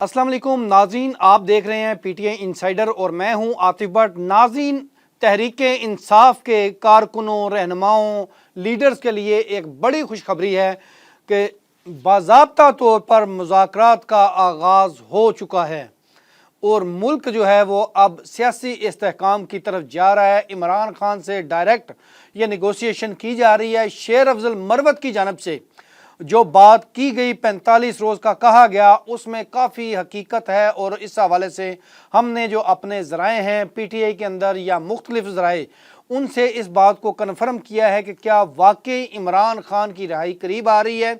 अस्सलाम वालेकुम नाज़रीन, आप देख रहे हैं पीटीआई इंसाइडर और मैं हूं आतिफ भट्ट। नाज़रीन, तहरीक इंसाफ के कारकुनों, रहनुमाओं, लीडर्स के लिए एक बड़ी खुशखबरी है कि बाज़ाब्ता तौर पर मुज़ाकरात का आगाज़ हो चुका है और मुल्क जो है वो अब सियासी इस्तेहकाम की तरफ जा रहा है। इमरान खान से डायरेक्ट ये नेगोशिएशन की जा रही है। शेर अफजल मरवत की जानब से जो बात की गई 45 रोज़ का कहा गया, उसमें काफ़ी हकीकत है और इस हवाले से हमने जो अपने ज़राए हैं पीटीआई के अंदर या मुख्तलिफ ज़राए, उनसे इस बात को कन्फर्म किया है कि क्या वाकई इमरान खान की रिहाई करीब आ रही है।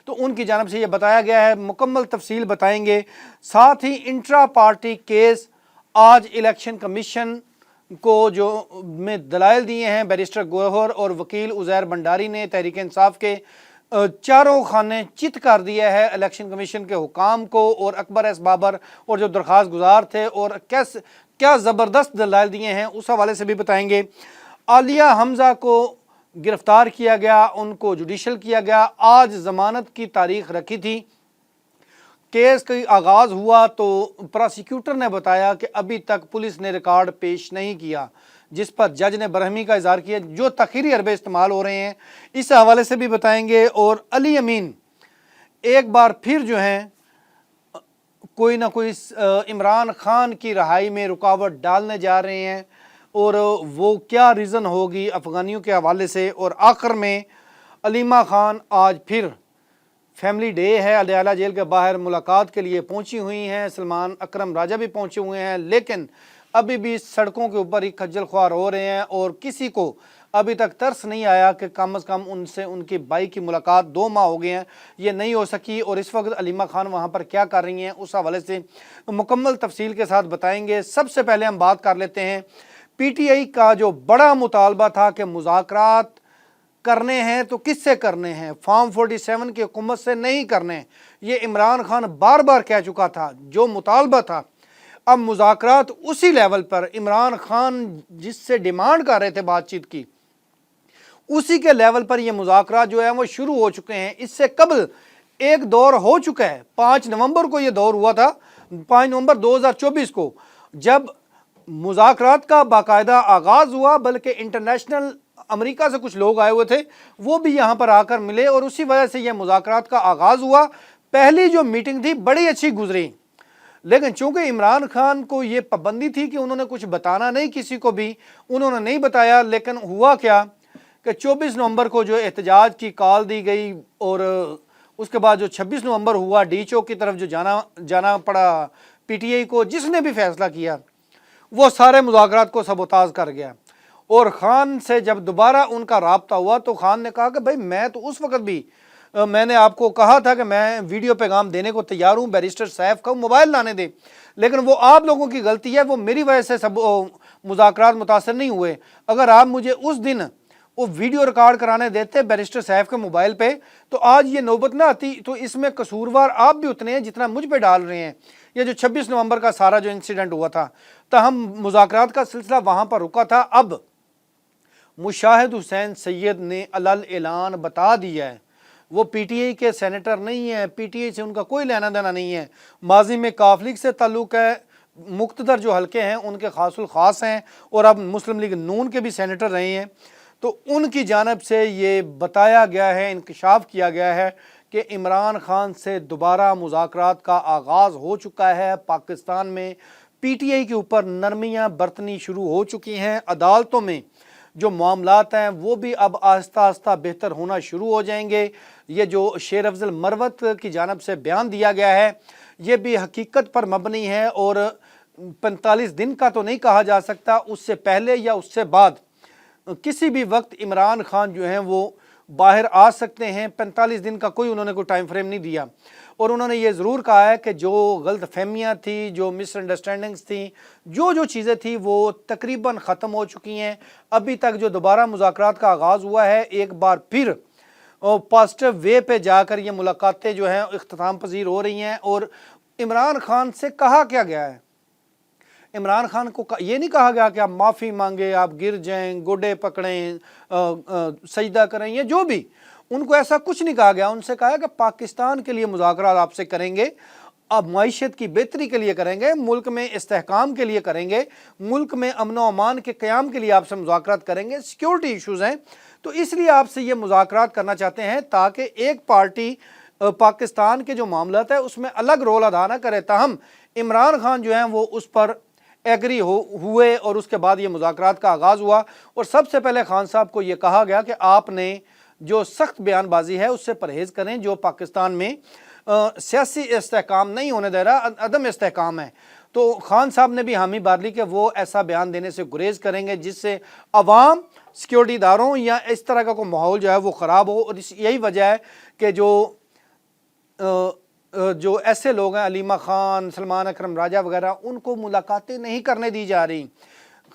तो उनकी जानब से ये बताया गया है, मुकम्मल तफसील बताएंगे। साथ ही इंट्रा पार्टी केस आज इलेक्शन कमीशन को जो में दलाइल दिए हैं बैरिस्टर गौहर और वकील उज़ैर भंडारी ने तहरीक इंसाफ के चारों खाने चित कर दिया है इलेक्शन कमीशन के हुकाम को और अकबर एस बाबर और जो दरख्वास्त गुजार थे, और क्या ज़बरदस्त दलाइल दिए हैं उस हवाले से भी बताएंगे। आलिया हमज़ा को गिरफ्तार किया गया, उनको जुडिशल किया गया। आज ज़मानत की तारीख रखी थी। केस का आगाज़ हुआ तो प्रोसिक्यूटर ने बताया कि अभी तक पुलिस ने रिकॉर्ड पेश नहीं किया, जिस पर जज ने बरहमी का इज़हार किया। जो तखीरी हरबे इस्तेमाल हो रहे हैं इस हवाले से भी बताएंगे। और अली अमीन एक बार फिर जो हैं कोई ना कोई इमरान खान की रिहाई में रुकावट डालने जा रहे हैं और वो क्या रीज़न होगी अफ़गानियों के हवाले से। और आखिर में अलीमा खान आज फिर फैमिली डे है, अडयाला जेल के बाहर मुलाकात के लिए पहुंची हुई हैं। सलमान अकरम राजा भी पहुंचे हुए हैं, लेकिन अभी भी सड़कों के ऊपर ही खज्जल ख्वार हो रहे हैं और किसी को अभी तक तरस नहीं आया कि कम से कम उनसे उनकी बाई की मुलाकात 2 माह हो गए हैं, ये नहीं हो सकी। और इस वक्त अलीमा खान वहाँ पर क्या कर रही हैं उस हवाले से मुकम्मल तफसील के साथ बताएंगे। सबसे पहले हम बात कर लेते हैं पीटीआई का जो बड़ा मुतालबा था कि मुज़ाकरात करने हैं तो किससे करने हैं, फॉर्म 47 की हुकूमत से नहीं करने। ये इमरान खान बार बार कह चुका था, जो मुतालबा था। अब मुज़ाकरात उसी लेवल पर इमरान खान जिससे डिमांड कर रहे थे बातचीत की, उसी के लेवल पर ये मुज़ाकरात जो है वो शुरू हो चुके हैं। इससे कबल एक दौर हो चुका है, 5 नवंबर को ये दौर हुआ था, 5 नवंबर 2024 को, जब मुज़ाकरात का बाकायदा आगाज़ हुआ। बल्कि इंटरनेशनल अमेरिका से कुछ लोग आए हुए थे, वो भी यहाँ पर आकर मिले और उसी वजह से यह मुज़ाकरात का आगाज़ हुआ। पहली जो मीटिंग थी बड़ी अच्छी गुजरी, लेकिन चूंकि इमरान खान को ये पाबंदी थी कि उन्होंने कुछ बताना नहीं, किसी को भी उन्होंने नहीं बताया। लेकिन हुआ क्या कि 24 नवंबर को जो एहतजाज की कॉल दी गई और उसके बाद जो 26 नवंबर हुआ, डी चौक की तरफ जो जाना पड़ा पीटीआई को, जिसने भी फैसला किया वो सारे मुज़ाकरात को सबोताज कर गया। और ख़ान से जब दोबारा उनका राब्ता हुआ तो ख़ान ने कहा कि भाई मैं तो उस वक़्त भी मैंने आपको कहा था कि मैं वीडियो पैगाम देने को तैयार हूँ, बैरिस्टर सैफ का मोबाइल लाने दे, लेकिन वो आप लोगों की गलती है, वो मेरी वजह से सब मुज़ाकरात मुतासर नहीं हुए। अगर आप मुझे उस दिन वो वीडियो रिकॉर्ड कराने देते बैरिस्टर सैफ के मोबाइल पे, तो आज ये नौबत ना आती। तो इसमें कसूरवार आप भी उतने हैं जितना मुझ पे डाल रहे हैं। ये जो 26 नवंबर का सारा जो इंसिडेंट हुआ था, तो हम मुज़ाकरात का सिलसिला वहाँ पर रुका था। अब मुशाहिद हुसैन सैयद ने अलल ऐलान बता दिया है, वो पीटीआई के सेनेटर नहीं है, पीटीआई से उनका कोई लेना देना नहीं है। माजी में काफ लीग से ताल्लुक़ है, मुख्तदर जो हल्के हैं उनके खासुल ख़ास हैं और अब मुस्लिम लीग नून के भी सेनेटर रहे हैं। तो उनकी जानब से ये बताया गया है, इंकशाफ किया गया है कि इमरान खान से दोबारा मुज़ाकरात का आगाज़ हो चुका है। पाकिस्तान में पीटीआई के ऊपर नरमियाँ बरतनी शुरू हो चुकी हैं। अदालतों में जो मामलात हैं वो भी अब आहिस्ता आहिस्ता बेहतर होना शुरू हो जाएंगे। ये जो शेर अफजल मरवत की जानब से बयान दिया गया है ये भी हकीकत पर मबनी है और 45 दिन का तो नहीं कहा जा सकता, उससे पहले या उससे बाद किसी भी वक्त इमरान खान जो हैं वो बाहर आ सकते हैं। 45 दिन का कोई उन्होंने कोई टाइम फ्रेम नहीं दिया। और उन्होंने ये ज़रूर कहा है कि जो गलत फहमियाँ थी, जो मिसअंडरस्टैंडिंग्स थी, जो चीज़ें थी वो तकरीबन ख़त्म हो चुकी हैं। अभी तक जो दोबारा मुज़ाकरात का आगाज़ हुआ है, एक बार फिर पॉजिटिव वे पे जाकर ये मुलाकातें जो हैं इख्तिताम पजीर हो रही हैं। और इमरान खान से कहा क्या गया है, इमरान खान को ये नहीं कहा गया कि आप माफ़ी मांगे, आप गिर जाएं, गोडे पकड़ें, सजदा करें, ये जो भी, उनको ऐसा कुछ नहीं कहा गया। उनसे कहा कि पाकिस्तान के लिए मुज़ाकरात आपसे करेंगे अब माइशत की बेहतरी के लिए करेंगे, मुल्क में इस्तेहकाम के लिए करेंगे, मुल्क में अमन व अमान के क़याम के लिए आपसे मुज़ाकरात करेंगे। सिक्योरिटी इशूज़ हैं तो इसलिए आपसे ये मुज़ाकरात करना चाहते हैं ताकि एक पार्टी पाकिस्तान के जो मामलात है उसमें अलग रोल अदा ना करे। ताहम इमरान खान जो हैं वो उस पर एग्री हुए और उसके बाद ये मुज़ाकरात का आगाज़ हुआ और सबसे पहले खान साहब को ये कहा गया कि आपने जो सख्त बयानबाजी है उससे परहेज़ करें, जो पाकिस्तान में सियासी इस्तेहकाम नहीं होने दे रहा, अदम इस्तेहकाम है। तो खान साहब ने भी हामी भर ली कि वो ऐसा बयान देने से गुरेज करेंगे जिससे अवाम, सिक्योरिटी इदारों या इस तरह का कोई माहौल जो है वो ख़राब हो। और यही वजह है कि जो ऐसे लोग हैं अलीमा खान, सलमान अकरम राजा वगैरह, उनको मुलाकातें नहीं करने दी जा रही।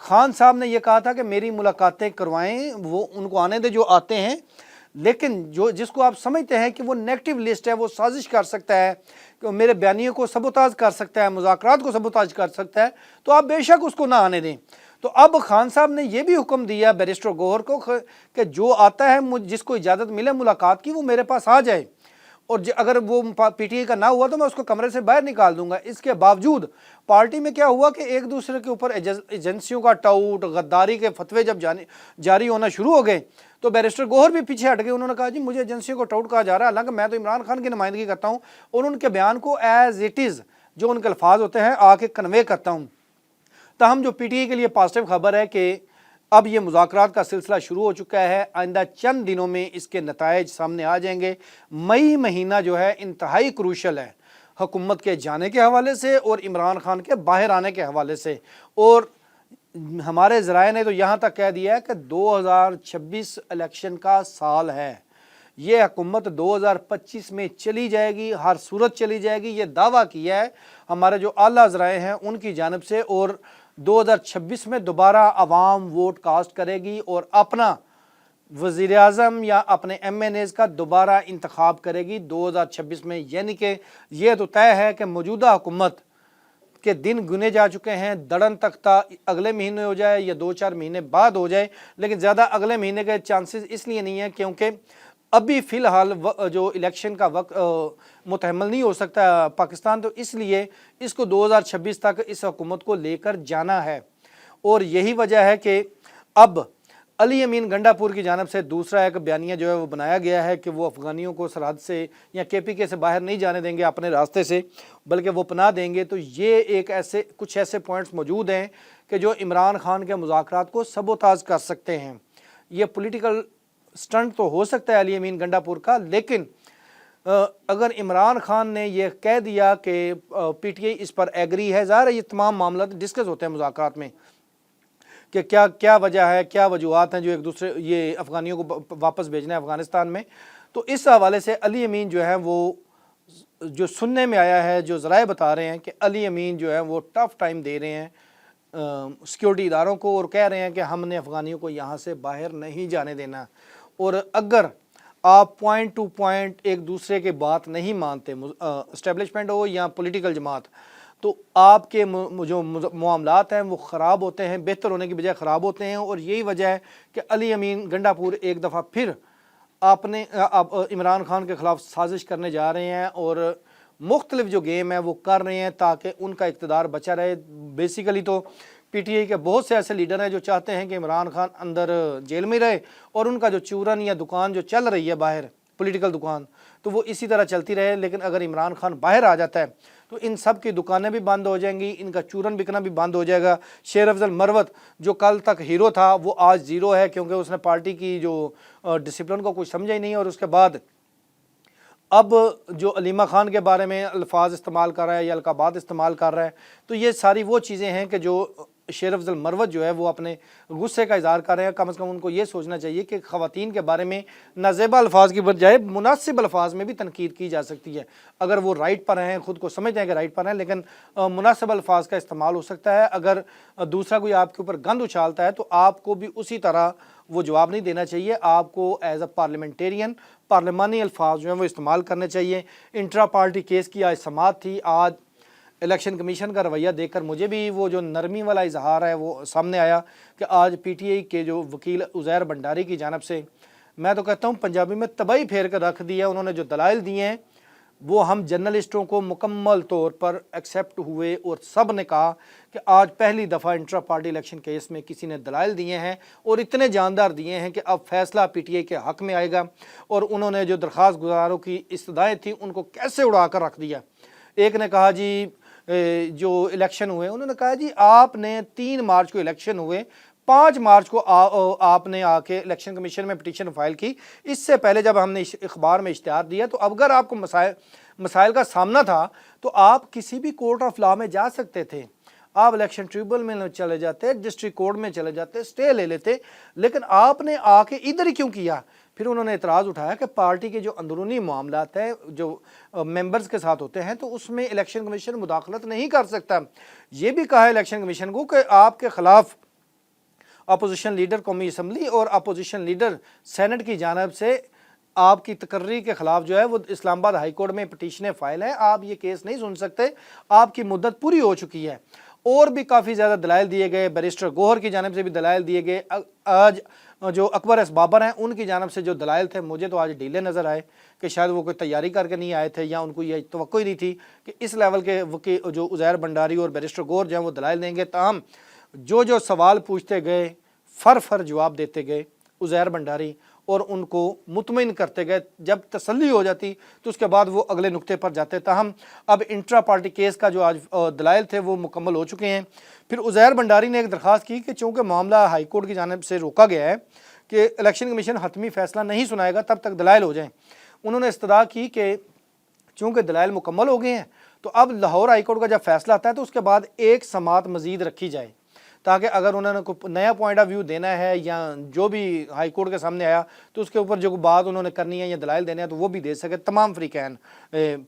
खान साहब ने यह कहा था कि मेरी मुलाकातें करवाएं, वो उनको आने दे जो आते हैं, लेकिन जो जिसको आप समझते हैं कि वो नेगेटिव लिस्ट है, वो साजिश कर सकता है, कि मेरे बयानियों को सबोताज कर सकता है, मुज़ाकरात को सबोताज कर सकता है, तो आप बेशक उसको ना आने दें। तो अब खान साहब ने यह भी हुक्म दिया बैरिस्टर गौहर को कि जो आता है, जिसको इजाज़त मिले मुलाकात की, वो मेरे पास आ जाए, और अगर वो पीटीआई का ना हुआ तो मैं उसको कमरे से बाहर निकाल दूंगा। इसके बावजूद पार्टी में क्या हुआ कि एक दूसरे के ऊपर एजेंसियों का टाउट, गद्दारी के फतवे जब जारी होना शुरू हो गए तो बैरिस्टर गौहर भी पीछे हट गए। उन्होंने कहा जी मुझे एजेंसियों को टाउट कहा जा रहा है, हालांकि मैं तो इमरान खान की नुमाइंदगी करता हूँ और उनके बयान को एज इट इज़ जो उनके अल्फाज होते हैं आके कन्वे करता हूँ। ताहम जो पीटीआई के लिए पॉजिटिव खबर है कि अब ये मुज़ाकरात का सिलसिला शुरू हो चुका है, आइंदा चंद दिनों में इसके नताइज सामने आ जाएंगे। मई महीना जो है इंतहाई क्रूशल है हुकूमत के जाने के हवाले से और इमरान खान के बाहर आने के हवाले से। और हमारे ज़राए ने तो यहाँ तक कह दिया है कि 2026 इलेक्शन का साल है, ये हुकूमत 2025 में चली जाएगी, हर सूरत चली जाएगी, ये दावा किया है हमारे जो आला ज़राए हैं उनकी जानिब से। और 2026 में दोबारा आवाम वोट कास्ट करेगी और अपना वज़ीर आज़म या अपने MNAs का दोबारा इंतखाब करेगी 2026 में। यानी कि ये तो तय है कि मौजूदा हुकूमत के दिन गिने जा चुके हैं, दड़न तख्ता अगले महीने हो जाए या 2-4 महीने बाद हो जाए, लेकिन ज़्यादा अगले महीने के चांसेस इसलिए नहीं है क्योंकि अभी फ़िलहाल जो इलेक्शन का वक्त मुतहम्मल नहीं हो सकता पाकिस्तान, तो इसलिए इसको 2026 तक इस हुकूमत को लेकर जाना है। और यही वजह है कि अब अली अमीन गंडापुर की जानिब से दूसरा एक बयानिया जो है वो बनाया गया है कि वो अफ़गानियों को सरहद से या KPK से बाहर नहीं जाने देंगे अपने रास्ते से, बल्कि वो पनाह देंगे। तो ये एक कुछ ऐसे पॉइंट्स मौजूद हैं कि जो इमरान खान के मुज़ाकरात को सबोताज कर सकते हैं। ये पॉलिटिकल स्टंट तो हो सकता है अली अमीन गंडापुर का, लेकिन अगर इमरान खान ने यह कह दिया कि PTI इस पर एग्री है, ज़ाहिर है ये तमाम मामला डिस्कस होते हैं मुज़ाकरात में कि क्या क्या वजह है, क्या वजूहात हैं जो एक दूसरे ये अफ़गानियों को वापस भेजना है अफ़गानिस्तान में। तो इस हवाले से अली अमीन जो है वो जो सुनने में आया है, जो ज़राए बता रहे हैं कि अली अमीन जो है वो टफ़ टाइम दे रहे हैं सिक्योरिटी इदारों को और कह रहे हैं कि हमने अफ़गानियों को यहाँ से बाहर नहीं जाने देना। और अगर आप पॉइंट टू पॉइंट एक दूसरे के बात नहीं मानते, इस्टेब्लिशमेंट हो या पॉलिटिकल जमात, तो आपके जो मामलात हैं वो ख़राब होते हैं, बेहतर होने की बजाय ख़राब होते हैं। और यही वजह है कि अली अमीन गंडापुर एक दफ़ा फिर इमरान खान के ख़िलाफ़ साजिश करने जा रहे हैं और मुख्तलिफ जो गेम है वो कर रहे हैं ताकि उनका इक़्तिदार बचा रहे। बेसिकली तो PTI के बहुत से ऐसे लीडर हैं जो चाहते हैं कि इमरान खान अंदर जेल में रहे और उनका जो चूरन या दुकान जो चल रही है बाहर, पॉलिटिकल दुकान, तो वो इसी तरह चलती रहे। लेकिन अगर इमरान खान बाहर आ जाता है तो इन सब की दुकानें भी बंद हो जाएंगी, इनका चूरन बिकना भी बंद हो जाएगा। शेर अफजल मरवत जो कल तक हीरो था वो आज ज़ीरो है क्योंकि उसने पार्टी की जो डिसिप्लिन को कुछ समझा ही नहीं। और उसके बाद अब जो अलीमा खान के बारे में अल्फाज इस्तेमाल कर रहा है या अलकाबात इस्तेमाल कर रहा है, तो ये सारी वो चीज़ें हैं कि जो शेर अफजल मरवत जो है वो अपने गुस्से का इज़हार कर रहे हैं। कम से कम उनको ये सोचना चाहिए कि ख़वातीन के बारे में नाज़ेबा अल्फाज की बजाय मुनासिब अल्फाज में भी तनकीद की जा सकती है। अगर वो राइट पर हैं, ख़ुद को समझते हैं कि राइट पर हैं, लेकिन मुनासिब अल्फाज का इस्तेमाल हो सकता है। अगर दूसरा कोई आपके ऊपर गंद उछालता है तो आपको भी उसी तरह वो जवाब नहीं देना चाहिए। आपको एज अ पार्लियामेंटेरियन पार्लिमानी अल्फाज जो हैं वो इस्तेमाल करने चाहिए। इंट्रा पार्टी केस की आज समाअत थी। आज इलेक्शन कमीशन का रवैया देखकर मुझे भी वो जो नरमी वाला इजहार है वो सामने आया कि आज PTI के जो वकील उज़ैर भंडारी की जानब से, मैं तो कहता हूँ पंजाबी में तबाही फेर कर रख दी है। उन्होंने जो दलाइल दिए हैं وہ ہم جرنلسٹوں کو مکمل طور پر ایکسیپٹ ہوئے اور سب نے کہا کہ آج پہلی دفعہ انٹرا پارٹی الیکشن کیس میں کسی نے دلائل دیے ہیں اور اتنے جاندار دیے ہیں کہ اب فیصلہ پی ٹی آئی کے حق میں آئے گا، اور انہوں نے جو درخواست گزاروں کی استدعائیں تھیں ان کو کیسے اڑا کر رکھ دیا۔ ایک نے کہا جی جو الیکشن ہوئے، انہوں نے کہا جی آپ نے 3 مارچ کو الیکشن ہوئے، 5 مارچ کو آپ نے آ کے الیکشن کمیشن میں پٹیشن فائل کی، اس سے پہلے جب ہم نے اخبار میں اشتہار دیا تو اگر آپ کو مسائل کا سامنا تھا تو آپ کسی بھی کورٹ آف لا میں جا سکتے تھے، آپ الیکشن ٹریبونل میں چلے جاتے، ڈسٹرکٹ کورٹ میں چلے جاتے، سٹے لے لیتے، لیکن آپ نے آ کے ادھر ہی کیوں کیا؟ پھر انہوں نے اعتراض اٹھایا کہ پارٹی کے جو اندرونی معاملات ہیں جو ممبرز کے ساتھ ہوتے ہیں تو اس میں الیکشن کمیشن مداخلت نہیں کر سکتا۔ یہ بھی کہا ہے الیکشن کمیشن کو کہ آپ کے خلاف اپوزیشن لیڈر قومی اسمبلی اور اپوزیشن لیڈر سینٹ کی جانب سے آپ کی تقرری کے خلاف جو ہے وہ اسلام آباد ہائی کورٹ میں پٹیشنیں فائل ہیں، آپ یہ کیس نہیں سن سکتے، آپ کی مدت پوری ہو چکی ہے۔ اور بھی کافی زیادہ دلائل دیے گئے، بیرسٹر گوہر کی جانب سے بھی دلائل دیے گئے، آج جو اکبر ایس بابر ہیں ان کی جانب سے جو دلائل تھے مجھے تو آج ڈھیلے نظر آئے کہ شاید وہ کوئی تیاری کر کے نہیں آئے تھے یا ان کو یہ توقع ہی نہیں تھی کہ اس لیول کے جو عزیر بنڈاری اور بیرسٹر گوہر جو ہیں وہ دلائل دیں گے۔ تاہم جو سوال پوچھتے گئے فر جواب دیتے گئے عزیر بنڈاری اور ان کو مطمئن کرتے گئے، جب تسلی ہو جاتی تو اس کے بعد وہ اگلے نقطے پر جاتے۔ تاہم اب انٹرا پارٹی کیس کا جو آج دلائل تھے وہ مکمل ہو چکے ہیں۔ پھر عزیر بنڈاری نے ایک درخواست کی کہ چونکہ معاملہ ہائی کورٹ کی جانب سے روکا گیا ہے کہ الیکشن کمیشن حتمی فیصلہ نہیں سنائے گا تب تک دلائل ہو جائیں، انہوں نے استدعا کی کہ چونکہ دلائل مکمل ہو گئے ہیں تو اب لاہور ہائی کورٹ کا جب فیصلہ آتا ہے تو اس کے بعد ایک سماعت مزید رکھی جائے، تاکہ اگر انہوں نے کوئی نیا پوائنٹ آف ویو دینا ہے یا جو بھی ہائی کورٹ کے سامنے آیا تو اس کے اوپر جو بات انہوں نے کرنی ہے یا دلائل دینے ہیں تو وہ بھی دے سکے تمام فریقین،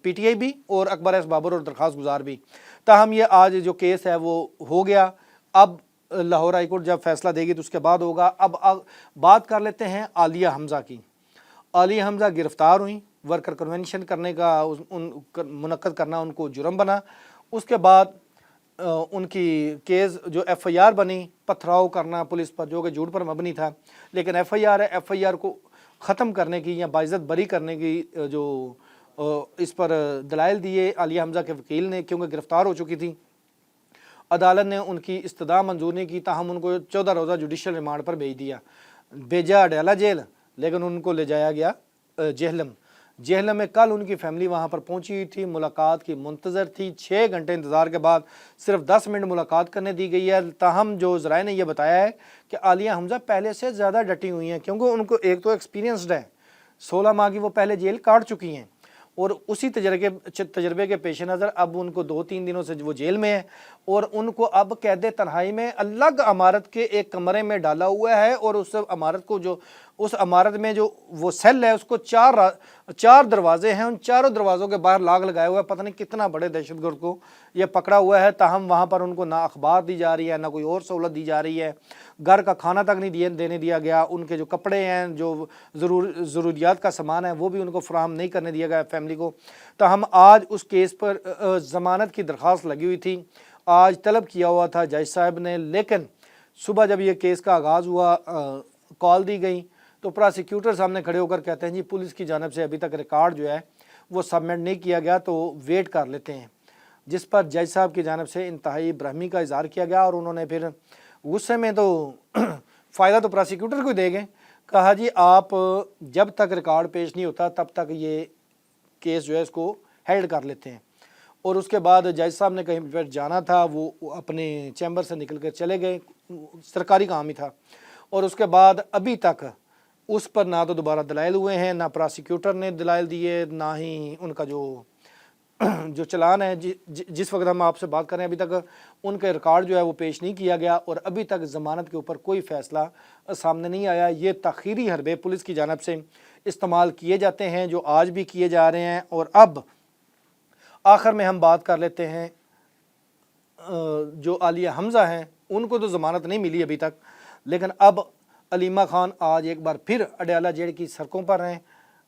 پی ٹی آئی بھی اور اکبر ایس بابر اور درخواست گزار بھی۔ تاہم یہ آج جو کیس ہے وہ ہو گیا، اب لاہور ہائی کورٹ جب فیصلہ دے گی تو اس کے بعد ہوگا۔ اب بات کر لیتے ہیں عالیہ حمزہ کی۔ عالیہ حمزہ گرفتار ہوئیں، ورکر کنونشن کرنے کا منعقد کرنا ان کو جرم بنا، اس کے بعد ان کی کیس جو ایف آئی آر بنی پتھراؤ کرنا پولیس پر جو کہ جھوٹ پر مبنی تھا، لیکن ایف آئی آر ہے، ایف آئی آر کو ختم کرنے کی یا باعزت بری کرنے کی جو اس پر دلائل دیے عالیہ حمزہ کے وکیل نے، کیونکہ گرفتار ہو چکی تھی، عدالت نے ان کی استدعا منظور نہیں کی، تاہم ان کو 14 روزہ جوڈیشل ریمانڈ پر بھیجا اڈیالہ جیل، لیکن ان کو لے جایا گیا جہلم میں۔ کل ان کی فیملی وہاں پر پہنچی ہوئی تھی، ملاقات کی منتظر تھی، 6 گھنٹے انتظار کے بعد صرف 10 منٹ ملاقات کرنے دی گئی ہے۔ تاہم جو ذرائع نے یہ بتایا ہے کہ عالیہ حمزہ پہلے سے زیادہ ڈٹی ہوئی ہیں، کیونکہ ان کو ایک تو ایکسپیرینسڈ ہے، 16 ماہ کی وہ پہلے جیل کاٹ چکی ہیں، اور اسی تجربے کے پیش نظر اب ان کو 2-3 دنوں سے وہ جیل میں ہے، اور ان کو اب قید تنہائی میں الگ عمارت کے ایک کمرے میں ڈالا ہوا ہے، اور اس عمارت میں جو وہ سیل ہے اس کو 4 دروازے ہیں، ان چاروں دروازوں کے باہر لاگ لگایا ہوا ہے، پتہ نہیں کتنا بڑے دہشت گرد کو یہ پکڑا ہوا ہے۔ تاہم وہاں پر ان کو نہ اخبار دی جا رہی ہے نہ کوئی اور سہولت دی جا رہی ہے، گھر کا کھانا تک نہیں دینے دیا گیا، ان کے جو کپڑے ہیں جو ضروریات کا سامان ہے وہ بھی ان کو فراہم نہیں کرنے دیا گیا فیملی کو۔ تاہم آج اس کیس پر ضمانت کی درخواست لگی ہوئی تھی، آج طلب کیا ہوا تھا جج صاحب نے، لیکن صبح جب یہ کیس کا آغاز ہوا کال دی گئی تو پراسیکیوٹر سامنے کھڑے ہو کر کہتے ہیں جی پولیس کی جانب سے ابھی تک ریکارڈ جو ہے وہ سبمٹ نہیں کیا گیا تو ویٹ کر لیتے ہیں، جس پر جج صاحب کی جانب سے انتہائی برہمی کا اظہار کیا گیا، اور انہوں نے پھر غصے میں تو فائدہ تو پراسیکیوٹر کو دے گئے، کہا جی آپ جب تک ریکارڈ پیش نہیں ہوتا تب تک یہ کیس جو ہے اس کو ہیلڈ کر لیتے ہیں۔ اور اس کے بعد جج صاحب نے کہیں پر جانا تھا، وہ اپنے چیمبر سے نکل کر چلے گئے، سرکاری کام ہی تھا، اور اس کے بعد ابھی تک اس پر نہ تو دوبارہ دلائل ہوئے ہیں، نہ پراسیکیوٹر نے دلائل دیے، نہ ہی ان کا جو چلان ہے جس وقت ہم آپ سے بات کر رہے ہیں ابھی تک ان کے ریکارڈ جو ہے وہ پیش نہیں کیا گیا، اور ابھی تک ضمانت کے اوپر کوئی فیصلہ سامنے نہیں آیا۔ یہ تاخیری حربے پولیس کی جانب سے استعمال کیے جاتے ہیں جو آج بھی کیے جا رہے ہیں۔ اور اب آخر میں ہم بات کر لیتے ہیں جو عالیہ حمزہ ہیں، ان کو تو ضمانت نہیں ملی ابھی تک، لیکن اب علیمہ خان آج ایک بار پھر اڈیالہ جیل کی سڑکوں پر ہیں۔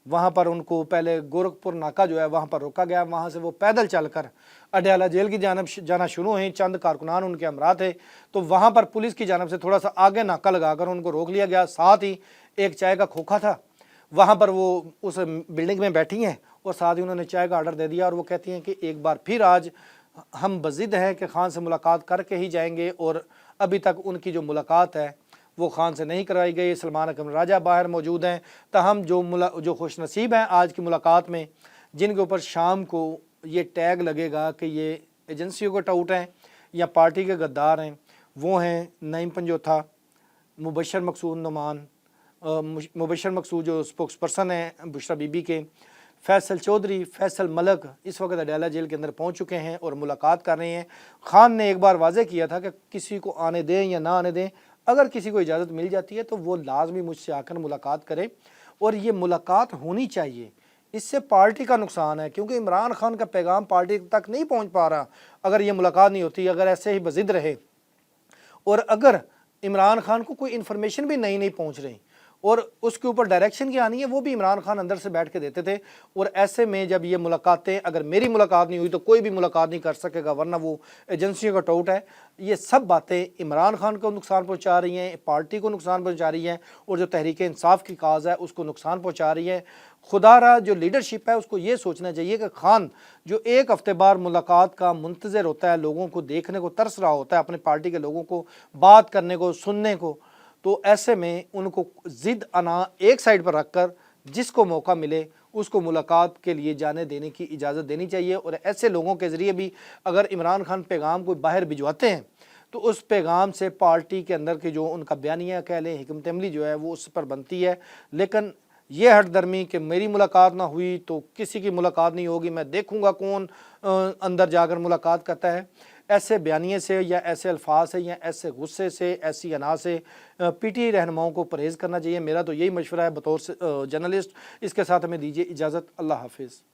وہاں پر ان کو پہلے گورکھپور ناکہ جو ہے وہاں پر روکا گیا، وہاں سے وہ پیدل چل کر اڈیالہ جیل کی جانب جانا شروع ہوئیں، چند کارکنان ان کے ہمراہ تھے، تو وہاں پر پولیس کی جانب سے تھوڑا سا آگے ناکہ لگا کر ان کو روک لیا گیا، ساتھ ہی ایک چائے کا کھوکھا تھا، وہاں پر وہ اس بلڈنگ میں بیٹھی ہیں اور ساتھ ہی انہوں نے چائے کا آرڈر دے دیا، اور وہ کہتی ہیں کہ ایک بار پھر آج ہم بضد ہیں کہ خان سے ملاقات کر کے ہی جائیں گے، اور ابھی تک ان کی جو ملاقات ہے وہ خان سے نہیں کروائی گئی۔ سلمان اکرم راجہ باہر موجود ہیں، تاہم جو خوش نصیب ہیں آج کی ملاقات میں، جن کے اوپر شام کو یہ ٹیگ لگے گا کہ یہ ایجنسیوں کے ٹاؤٹ ہیں یا پارٹی کے غدار ہیں، وہ ہیں نعیم پنجوتھا، مبشر مقصود نعمان، مبشر مقصود جو سپوکس پرسن ہیں بشرا بی بی کے، فیصل چودھری، فیصل ملک اس وقت اڈیالہ جیل کے اندر پہنچ چکے ہیں اور ملاقات کر رہے ہیں۔ خان نے ایک بار واضح کیا تھا کہ کسی کو آنے دیں یا نہ آنے دیں، اگر کسی کو اجازت مل جاتی ہے تو وہ لازمی مجھ سے آ کر ملاقات کرے، اور یہ ملاقات ہونی چاہیے۔ اس سے پارٹی کا نقصان ہے، کیونکہ عمران خان کا پیغام پارٹی تک نہیں پہنچ پا رہا اگر یہ ملاقات نہیں ہوتی، اگر ایسے ہی بضد رہے، اور اگر عمران خان کو کوئی انفارمیشن بھی نہیں پہنچ رہی اور اس کے اوپر ڈائریکشن کی آنی ہے، وہ بھی عمران خان اندر سے بیٹھ کے دیتے تھے۔ اور ایسے میں جب یہ ملاقاتیں، اگر میری ملاقات نہیں ہوئی تو کوئی بھی ملاقات نہیں کر سکے گا، ورنہ وہ ایجنسیوں کا ٹاؤٹ ہے۔ یہ سب باتیں عمران خان کو نقصان پہنچا رہی ہیں، پارٹی کو نقصان پہنچا رہی ہیں، اور جو تحریک انصاف کی کاز ہے اس کو نقصان پہنچا رہی ہے۔ خدا را جو لیڈرشپ ہے اس کو یہ سوچنا چاہیے کہ خان جو ایک ہفتے بعد ملاقات کا منتظر ہوتا ہے، لوگوں کو دیکھنے کو ترس رہا ہوتا ہے، اپنے پارٹی کے لوگوں کو بات کرنے کو، سننے کو، تو ایسے میں ان کو ضد انا ایک سائڈ پر رکھ کر جس کو موقع ملے اس کو ملاقات کے لیے جانے دینے کی اجازت دینی چاہیے۔ اور ایسے لوگوں کے ذریعے بھی اگر عمران خان پیغام کو باہر بھجواتے ہیں تو اس پیغام سے پارٹی کے اندر کے جو ان کا بیانیہ کہہ لیں، حکمت عملی جو ہے وہ اس پر بنتی ہے۔ لیکن یہ ہٹ درمی کہ میری ملاقات نہ ہوئی تو کسی کی ملاقات نہیں ہوگی، میں دیکھوں گا کون اندر جا کر ملاقات کرتا ہے، ایسے بیانیے سے یا ایسے الفاظ سے یا ایسے غصے سے، ایسی انا سے پی ٹی آئی رہنماؤں کو پرہیز کرنا چاہیے۔ میرا تو یہی مشورہ ہے بطور جرنلسٹ۔ اس کے ساتھ ہمیں دیجیے اجازت، اللہ حافظ۔